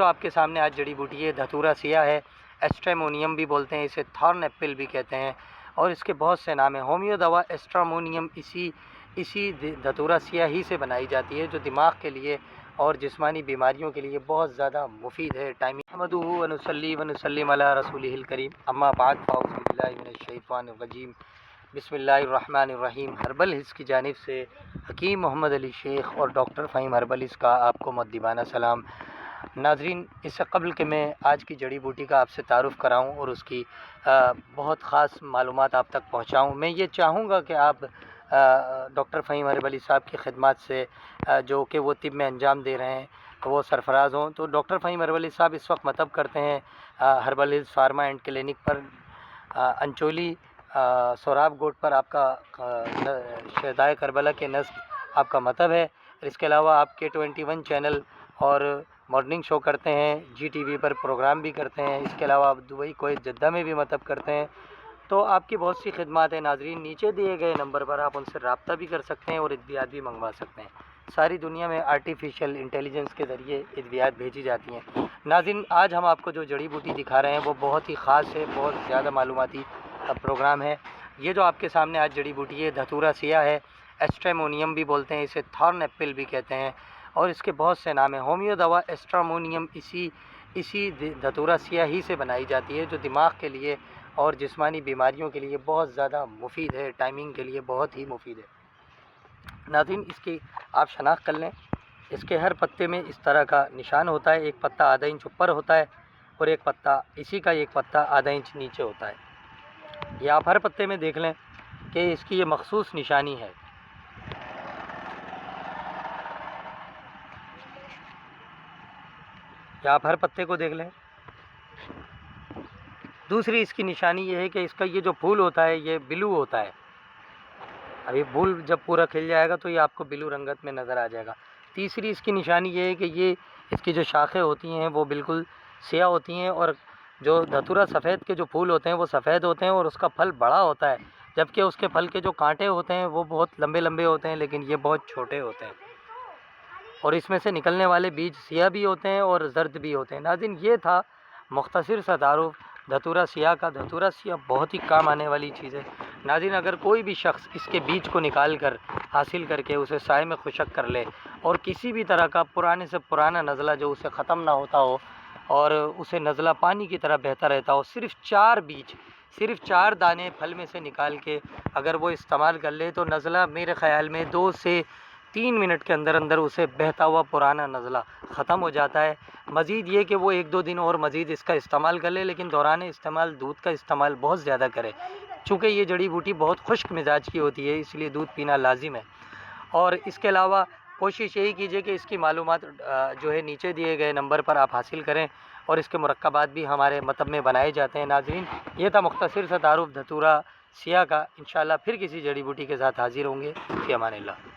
جو آپ کے سامنے آج جڑی بوٹی ہے دھتورا سیاہ ہے، ایسٹریمونیم بھی بولتے ہیں اسے، تھارن ایپل بھی کہتے ہیں، اور اس کے بہت سے نام ہیں۔ ہومیو دوا ایسٹرامونیم اسی دھتورا سیاہ ہی سے بنائی جاتی ہے، جو دماغ کے لیے اور جسمانی بیماریوں کے لیے بہت زیادہ مفید ہے۔ احمدہ ونصلی ونسلم علی رسولہ الکریم، اما بعد فاعوذ باللہ من الشیطان الرجیم، بسم اللہ الرحمن الرحیم۔ ہربل ہلز کی جانب سے حکیم محمد علی شیخ اور ڈاکٹر فہیم ہربل ہلز کا آپ کو مؤدبانہ سلام۔ ناظرین، اس سے قبل کہ میں آج کی جڑی بوٹی کا آپ سے تعارف کراؤں اور اس کی بہت خاص معلومات آپ تک پہنچاؤں، میں یہ چاہوں گا کہ آپ ڈاکٹر فہیم ہربل ہلز صاحب کی خدمات سے جو کہ وہ طب میں انجام دے رہے ہیں وہ سرفراز ہوں۔ تو ڈاکٹر فہیم ہربل ہلز صاحب اس وقت مطب کرتے ہیں herbal hills pharma and clinic پر، انچولی سوراب گوٹ پر آپ کا شہدائے کربلا کے نزد آپ کا مطب ہے۔ اس کے علاوہ آپ K21 چینل اور مارننگ شو کرتے ہیں، جی ٹی وی پر پروگرام بھی کرتے ہیں۔ اس کے علاوہ آپ دبئی، کویت، جدہ میں بھی مطب کرتے ہیں۔ تو آپ کی بہت سی خدمات ہیں ناظرین، نیچے دیے گئے نمبر پر آپ ان سے رابطہ بھی کر سکتے ہیں اور ادویات بھی منگوا سکتے ہیں۔ ساری دنیا میں آرٹیفیشل انٹیلیجنس کے ذریعے ادویات بھیجی جاتی ہیں۔ ناظرین، آج ہم آپ کو جو جڑی بوٹی دکھا رہے ہیں وہ بہت ہی خاص ہے، بہت زیادہ معلوماتی پروگرام ہے۔ یہ جو آپ کے سامنے آج جڑی بوٹی ہے دھتورا سیاہ ہے، ایسٹریمونیم بھی بولتے ہیں اسے، تھارن ایپل بھی کہتے ہیں، اور اس کے بہت سے نام ہیں۔ ہومیو دوا ایسٹرامونیم اسی دھتورا سیاہ ہی سے بنائی جاتی ہے، جو دماغ کے لیے اور جسمانی بیماریوں کے لیے بہت زیادہ مفید ہے، ٹائمنگ کے لیے بہت ہی مفید ہے۔ ناظرین، اس کی آپ شناخت کر لیں۔ اس کے ہر پتے میں اس طرح کا نشان ہوتا ہے، ایک پتا آدھا انچ اوپر ہوتا ہے اور ایک پتا آدھا انچ نیچے ہوتا ہے۔ یہ آپ ہر پتے میں دیکھ لیں کہ اس کی یہ مخصوص نشانی ہے۔ یا آپ ہر پتے کو دیکھ لیں۔ دوسری اس کی نشانی یہ ہے کہ اس کا یہ جو پھول ہوتا ہے یہ بلو ہوتا ہے۔ ابھی پھول جب پورا کھل جائے گا تو یہ آپ کو بلو رنگت میں نظر آ جائے گا۔ تیسری اس کی نشانی یہ ہے کہ یہ اس کی جو شاخیں ہوتی ہیں وہ بالکل سیاہ ہوتی ہیں، اور جو دھتورا سفید کے جو پھول ہوتے ہیں وہ سفید ہوتے ہیں اور اس کا پھل بڑا ہوتا ہے، جبکہ اس کے پھل کے جو کانٹے ہوتے ہیں وہ بہت لمبے لمبے ہوتے ہیں، لیکن یہ بہت چھوٹے ہوتے ہیں، اور اس میں سے نکلنے والے بیج سیاہ بھی ہوتے ہیں اور زرد بھی ہوتے ہیں۔ ناظرین، یہ تھا مختصر سا تعارف دھتورا سیاہ کا۔ دھتورا سیاہ بہت ہی کام آنے والی چیز ہے۔ ناظرین، اگر کوئی بھی شخص اس کے بیج کو نکال کر حاصل کر کے اسے سائے میں خشک کر لے، اور کسی بھی طرح کا پرانے سے پرانا نزلہ جو اسے ختم نہ ہوتا ہو اور اسے نزلہ پانی کی طرح بہتا رہتا ہو، صرف 4 دانے پھل میں سے نکال کے اگر وہ استعمال کر لے تو نزلہ میرے خیال میں 2 سے 3 منٹ کے اندر اسے بہتا ہوا پرانا نزلہ ختم ہو جاتا ہے۔ مزید یہ کہ وہ 1-2 دن اور مزید اس کا استعمال کر لے، لیکن دوران استعمال دودھ کا استعمال بہت زیادہ کرے، چونکہ یہ جڑی بوٹی بہت خشک مزاج کی ہوتی ہے، اس لیے دودھ پینا لازم ہے۔ اور اس کے علاوہ کوشش یہی کیجیے کہ اس کی معلومات جو ہے نیچے دیے گئے نمبر پر آپ حاصل کریں، اور اس کے مرکبات بھی ہمارے مطب میں بنائے جاتے ہیں۔ ناظرین، یہ تھا مختصر سا تعارف دھتورا سیاہ کا۔ انشاءاللہ پھر کسی جڑی بوٹی کے ساتھ حاضر ہوں گے۔ فی امان اللہ۔